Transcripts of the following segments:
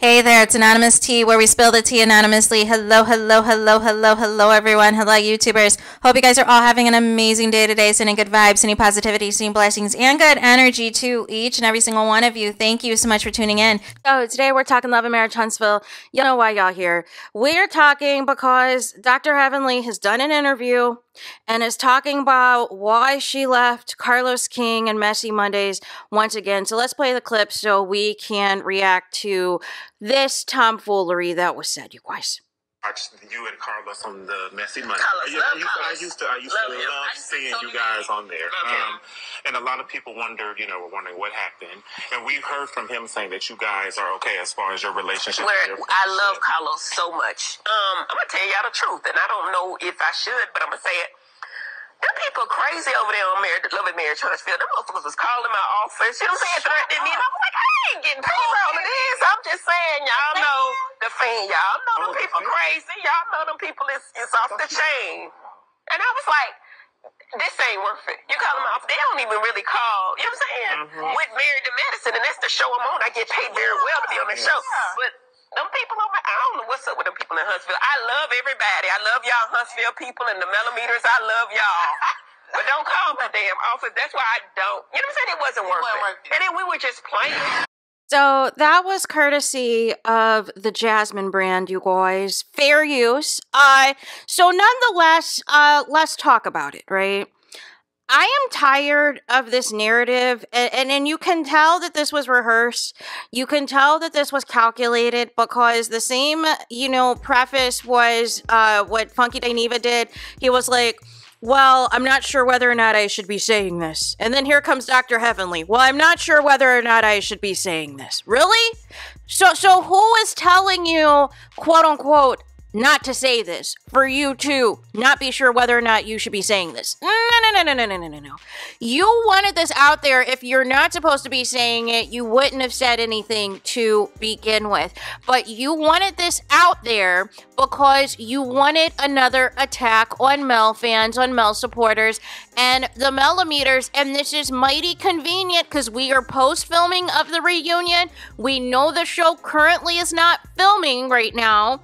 Hey there, it's Anonymous Tea, where we spill the tea anonymously. Hello, hello, hello, hello, hello, everyone. Hello, YouTubers. Hope you guys are all having an amazing day today, sending good vibes, sending positivity, sending blessings, and good energy to each and every single one of you. Thank you so much for tuning in. So today we're talking Love and Marriage Huntsville. You know why y'all here. We're talking because Dr. Heavenly has done an interview and is talking about why she left Carlos King and Messy Mondays once again. So let's play the clip so we can react to this tomfoolery that was said, you guys. Watched you and Carlos on the Messy Monday. I used to love seeing you guys on there. And a lot of people wondered, were wondering what happened. And we've heard from him saying that you guys are okay as far as your relationship. I love Carlos so much. I'm going to tell y'all the truth, and I don't know if I should, but I'm going to say it. Them people crazy over there on Love and Marriage Huntsville. Them motherfuckers was calling my office. You know what I'm saying? Threatening me. And I'm like, I ain't getting paid for all of this. I'm just saying, y'all know the fan. Y'all know them people crazy. Y'all know them people is off the chain. And I was like, this ain't worth it. You call them off. They don't even really call. You know what I'm saying? With Married to Medicine, and that's the show I'm on. I get paid very well to be on the show. But them people over, I don't know what's up with them people in Huntsville. I love everybody. I love y'all Huntsville people and the MELOMETERS. I love y'all. But don't call my damn office. That's why I don't. You know what I'm saying? It wasn't worth it. And then we were just playing. So that was courtesy of the Jasmine brand, you guys. Fair use. So nonetheless, let's talk about it, right? I am tired of this narrative, and you can tell that this was rehearsed. You can tell that this was calculated because the same, preface was what Funky Dineva did. He was like, well, I'm not sure whether or not I should be saying this. And then here comes Dr. Heavenly. Well, I'm not sure whether or not I should be saying this. Really? So who is telling you, quote unquote, not to say this, for you to not be sure whether or not you should be saying this? No. You wanted this out there. If you're not supposed to be saying it, you wouldn't have said anything to begin with. But you wanted this out there because you wanted another attack on Mel fans, on Mel supporters, and the MELOMETERS. And this is mighty convenient because we are post-filming of the reunion. We know the show currently is not filming right now.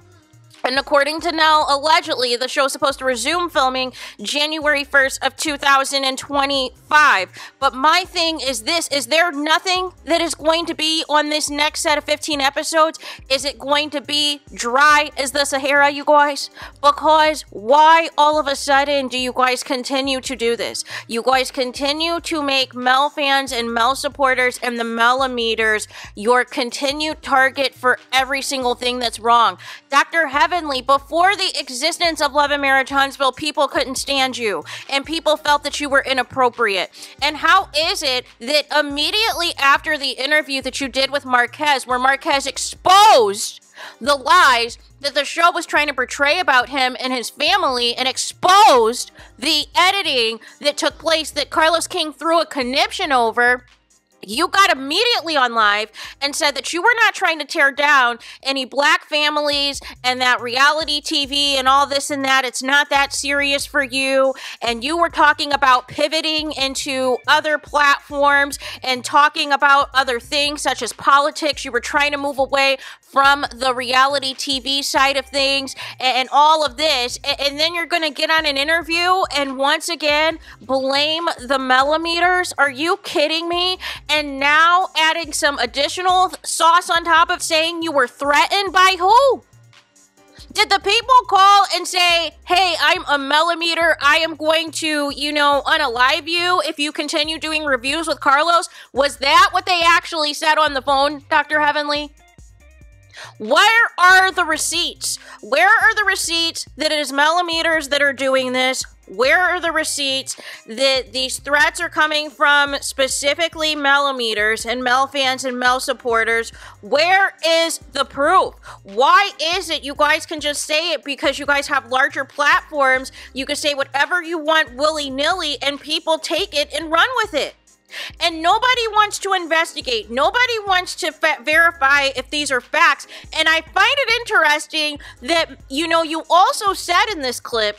And according to Nell, allegedly, the show's supposed to resume filming January 1st of 2025. But my thing is this, is there nothing that is going to be on this next set of 15 episodes? Is it going to be dry as the Sahara, you guys? Because why all of a sudden do you guys continue to do this? You guys continue to make Mel fans and Mel supporters and the MELOMETERS your continued target for every single thing that's wrong. Dr. Heavenly, before the existence of Love and Marriage Huntsville, people couldn't stand you, and people felt that you were inappropriate. And how is it that immediately after the interview that you did with Marquez, where Marquez exposed the lies that the show was trying to portray about him and his family, and exposed the editing that took place that Carlos King threw a conniption over, you got immediately on live and said that you were not trying to tear down any black families and that reality TV and all this and that. It's not that serious for you. And you were talking about pivoting into other platforms and talking about other things such as politics. You were trying to move away from the reality TV side of things and all of this. And then you're going to get on an interview and once again blame the MELOMETERS. Are you kidding me? And now adding some additional sauce on top of saying you were threatened by who? Did the people call and say, hey, I'm a MELOMETER, I am going to, unalive you if you continue doing reviews with Carlos? Was that what they actually said on the phone, Dr. Heavenly? Where are the receipts? Where are the receipts that it is MELOMETERS that are doing this? Where are the receipts that these threats are coming from, specifically MELOMETERS and Mel fans and Mel supporters? Where is the proof? Why is it you guys can just say it because you guys have larger platforms? You can say whatever you want willy-nilly and people take it and run with it. And nobody wants to investigate. Nobody wants to verify if these are facts. And I find it interesting that, you also said in this clip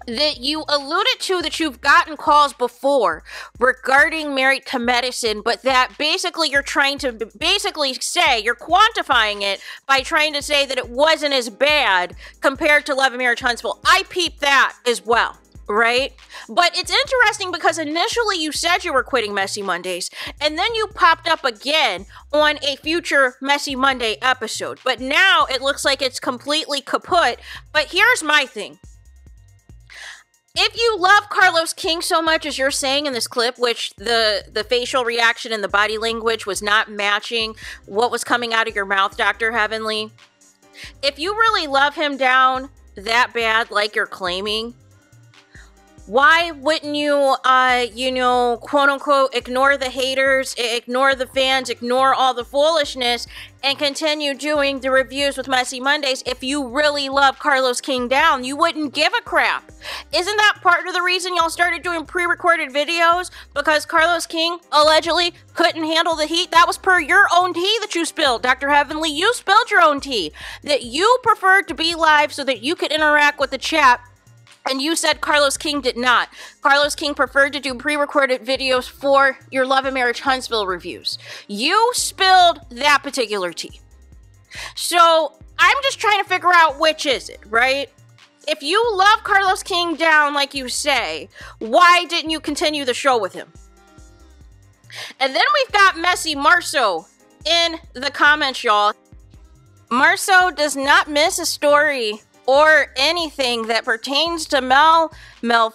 that you alluded to that you've gotten calls before regarding Married to Medicine, but that basically you're trying to basically say, you're quantifying it by trying to say that it wasn't as bad compared to Love and Marriage Huntsville. I peeped that as well, right? But it's interesting because initially you said you were quitting Messy Mondays, and then you popped up again on a future Messy Monday episode. But now it looks like it's completely kaput. But here's my thing. If you love Carlos King so much as you're saying in this clip, which the facial reaction and the body language was not matching what was coming out of your mouth, Dr. Heavenly, if you really love him down that bad like you're claiming, why wouldn't you, quote unquote, ignore the haters, ignore the fans, ignore all the foolishness, and continue doing the reviews with Messy Mondays? If you really love Carlos King down, you wouldn't give a crap. Isn't that part of the reason y'all started doing pre-recorded videos? Because Carlos King allegedly couldn't handle the heat? That was per your own tea that you spilled. Dr. Heavenly, you spilled your own tea. That you preferred to be live so that you could interact with the chat. And you said Carlos King did not. Carlos King preferred to do pre-recorded videos for your Love and Marriage Huntsville reviews. You spilled that particular tea. So I'm just trying to figure out which is it, right? If you love Carlos King down like you say, why didn't you continue the show with him? And then we've got Messy Marceau in the comments, y'all. Marceau does not miss a story or anything that pertains to Mel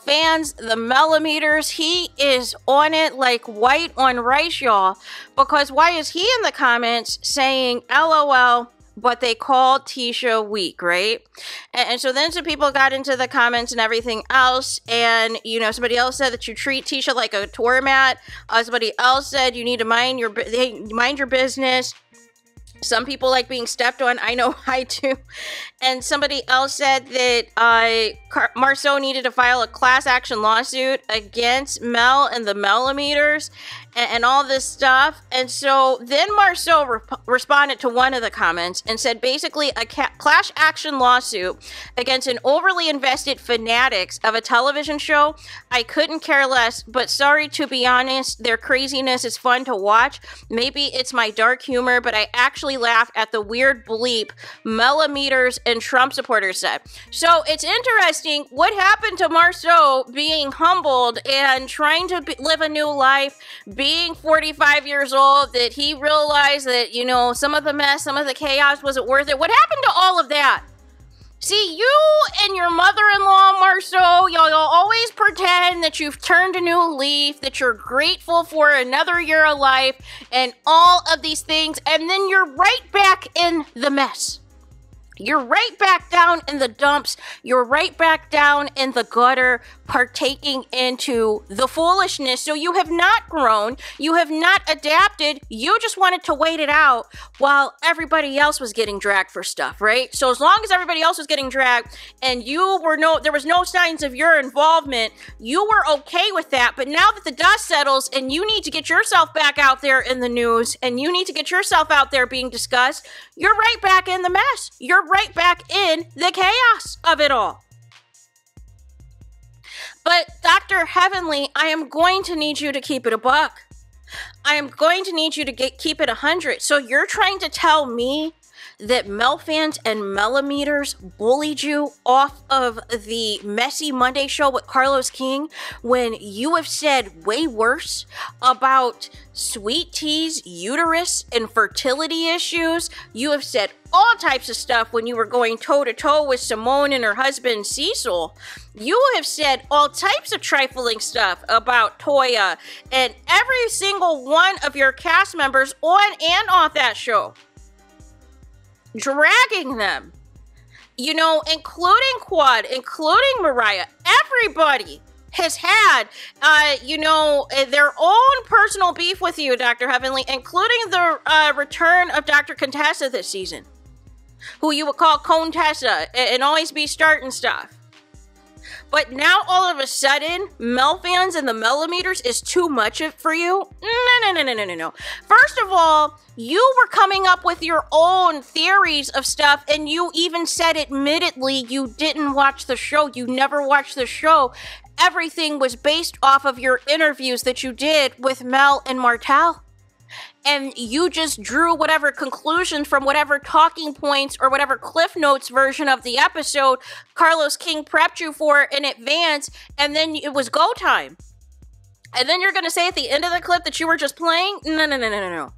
fans, the Melometers. He is on it like white on rice, y'all. Because why is he in the comments saying LOL, but they called Tisha weak, right? And so then some people got into the comments and everything else, and, somebody else said that you treat Tisha like a doormat. Somebody else said you need to mind your business. Some people like being stepped on. I know I do. And somebody else said that Marceau needed to file a class action lawsuit against Mel and the Melometers and all this stuff. And so then Marceau responded to one of the comments and said basically a class action lawsuit against an overly invested fanatics of a television show. I couldn't care less, but sorry, to be honest, their craziness is fun to watch. Maybe it's my dark humor, but I actually laugh at the weird bleep Melometers and Trump supporters said. So it's interesting what happened to Marceau being humbled and trying to live a new life, being 45 years old, that he realized that, some of the mess, some of the chaos wasn't worth it. What happened to all of that? See, you and your mother-in-law, Marceau, y'all always pretend that you've turned a new leaf, that you're grateful for another year of life, and all of these things, and then you're right back in the mess. You're right back down in the dumps. You're right back down in the gutter, partaking into the foolishness. So you have not grown. You have not adapted. You just wanted to wait it out while everybody else was getting dragged for stuff, right? So as long as everybody else was getting dragged and there was no signs of your involvement, you were okay with that. But now that the dust settles and you need to get yourself back out there in the news and you need to get yourself out there being discussed, you're right back in the mess. You're right back in the chaos of it all. But Dr. Heavenly, I am going to need you to keep it a buck. I am going to need you to keep it 100. So you're trying to tell me that Mel fans and Melometers bullied you off of the Messy Monday show with Carlos King when you have said way worse about Sweet Tea's uterus and fertility issues. You have said all types of stuff when you were going toe-to-toe with Simone and her husband Cecil. You have said all types of trifling stuff about Toya and every single one of your cast members on and off that show. Dragging them, including Quad, including Mariah. Everybody has had, their own personal beef with you, Dr. Heavenly, including the return of Dr. Contessa this season, who you would call Contessa and always be starting stuff. But now all of a sudden, Mel fans and the Melometers is too much for you? No. First of all, you were coming up with your own theories of stuff, and you even said admittedly you didn't watch the show. You never watched the show. Everything was based off of your interviews that you did with Mel and Martel. And you just drew whatever conclusions from whatever talking points or whatever Cliff Notes version of the episode Carlos King prepped you for in advance, and then it was go time. And then you're going to say at the end of the clip that you were just playing? No.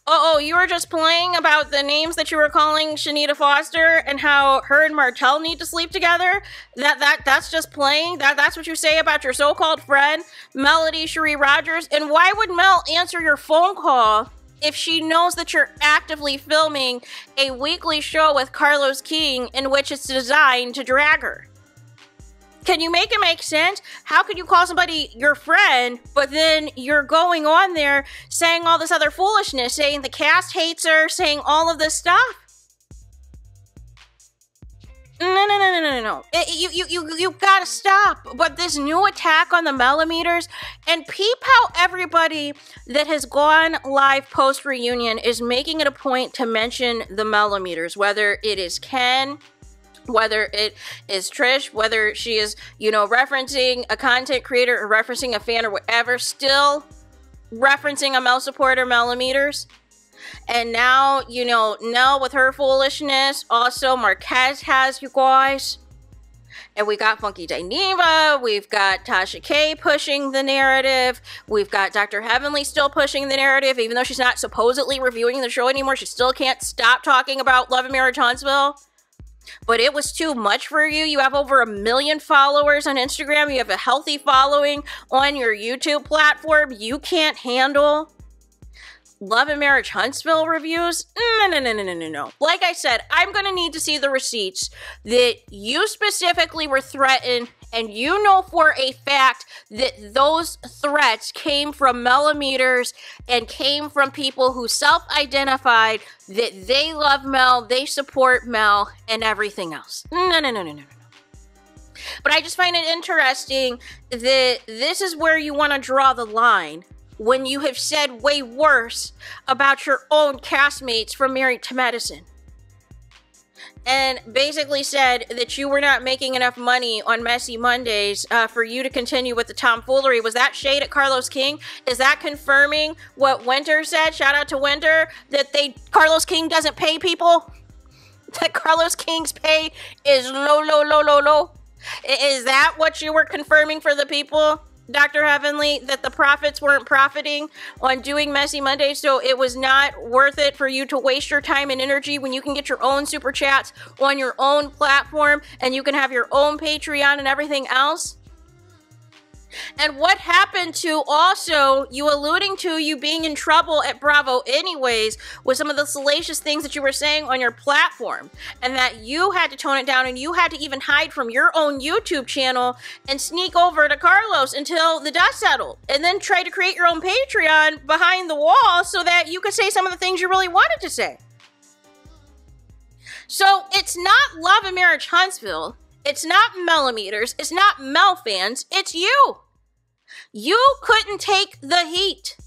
Oh, you were just playing about the names that you were calling Shanita Foster and how her and Martel need to sleep together? That's just playing? That's what you say about your so-called friend, Melody Cherie Rogers? And why would Mel answer your phone call if she knows that you're actively filming a weekly show with Carlos King in which it's designed to drag her? Can you make it make sense? How could you call somebody your friend, but then you're going on there saying all this other foolishness, saying the cast hates her, saying all of this stuff? No. You gotta stop. But this new attack on the Melometers, and peep how everybody that has gone live post-reunion is making it a point to mention the Melometers, whether it is Ken, whether it is Trish, whether she is, referencing a content creator or referencing a fan or whatever, still referencing a Mel supporter, Melometers. And now, Nell with her foolishness. Also, Marquez has, you guys. And we got Funky Dineva. We've got Tasha K pushing the narrative. We've got Dr. Heavenly still pushing the narrative. Even though she's not supposedly reviewing the show anymore, she still can't stop talking about Love and Marriage Huntsville. But it was too much for you. You have over 1 million followers on Instagram. You have a healthy following on your YouTube platform. You can't handle Love and Marriage Huntsville reviews? No. Like I said, I'm going to need to see the receipts that you specifically were threatened, and you know for a fact that those threats came from Melometers and came from people who self-identified that they love Mel, they support Mel, and everything else. No. But I just find it interesting that this is where you want to draw the line when you have said way worse about your own castmates from Married to Medicine. And basically said that you were not making enough money on Messy Mondays for you to continue with the tomfoolery. Was that shade at Carlos King? Is that confirming what Winter said? Shout out to Winter, that Carlos King doesn't pay people? That Carlos King's pay is low. Is that what you were confirming for the people, Dr. Heavenly, that the profits weren't profiting on doing Messy Monday, so it was not worth it for you to waste your time and energy when you can get your own super chats on your own platform and you can have your own Patreon and everything else? And what happened to also you alluding to you being in trouble at Bravo anyways with some of the salacious things that you were saying on your platform, and that you had to tone it down and you had to even hide from your own YouTube channel and sneak over to Carlos until the dust settled, and then try to create your own Patreon behind the wall so that you could say some of the things you really wanted to say. So it's not Love and Marriage Huntsville, it's not Melometers, it's not Mel fans, it's you. You couldn't take the heat.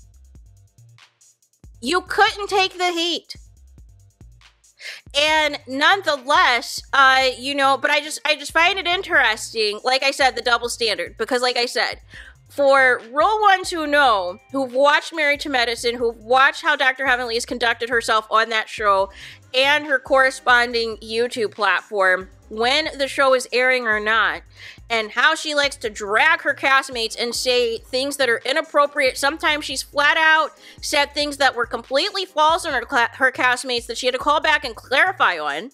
You couldn't take the heat. And nonetheless, but I just find it interesting, like I said, the double standard. Because like I said, for real ones who know, who've watched Married to Medicine, who've watched how Dr. Heavenly has conducted herself on that show and her corresponding YouTube platform, when the show is airing or not, and how she likes to drag her castmates and say things that are inappropriate. Sometimes she's flat out said things that were completely false on her castmates that she had to call back and clarify on.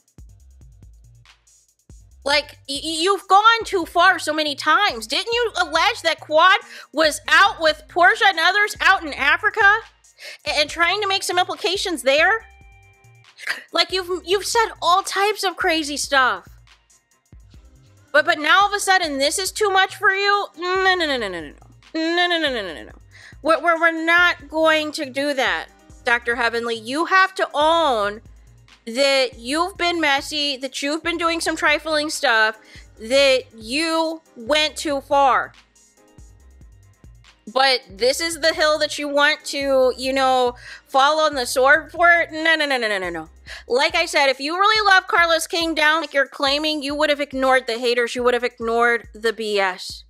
Like, you've gone too far so many times. Didn't you allege that Quad was out with Portia and others out in Africa and trying to make some implications there? Like, you've said all types of crazy stuff. But now all of a sudden this is too much for you? No. We're not going to do that, Dr. Heavenly. You have to own that you've been messy, that you've been doing some trifling stuff, that you went too far. But this is the hill that you want to, you know, fall on the sword for? No. Like I said, if you really love Carlos King down like you're claiming, you would have ignored the haters. You would have ignored the BS.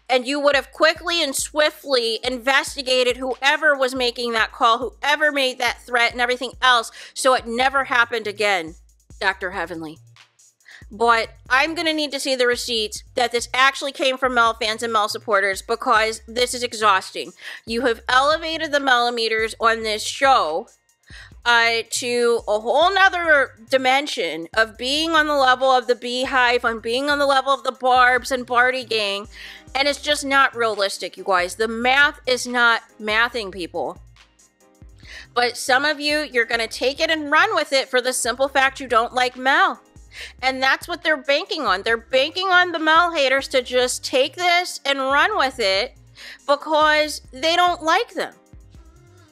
And you would have quickly and swiftly investigated whoever was making that call, whoever made that threat and everything else, so it never happened again, Dr. Heavenly. But I'm going to need to see the receipts that this actually came from Mel fans and Mel supporters, because this is exhausting. You have elevated the Melometers on this show to a whole nother dimension of being on the level of the Beehive, on being on the level of the Barbs and Barty gang, and it's just not realistic, you guys. The math is not mathing, people. But some of you, you're going to take it and run with it for the simple fact you don't like Mel. And that's what they're banking on. They're banking on the Mel haters to just take this and run with it because they don't like them.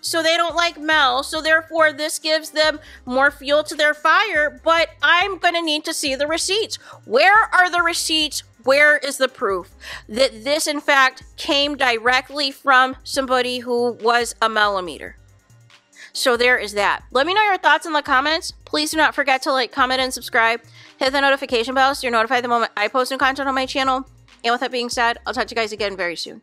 So they don't like Mel, so therefore this gives them more fuel to their fire, but I'm going to need to see the receipts. Where are the receipts? Where is the proof that this, in fact, came directly from somebody who was a Melometer? So there is that. Let me know your thoughts in the comments. Please do not forget to like, comment, and subscribe. Hit the notification bell so you're notified the moment I post new content on my channel. And with that being said, I'll talk to you guys again very soon.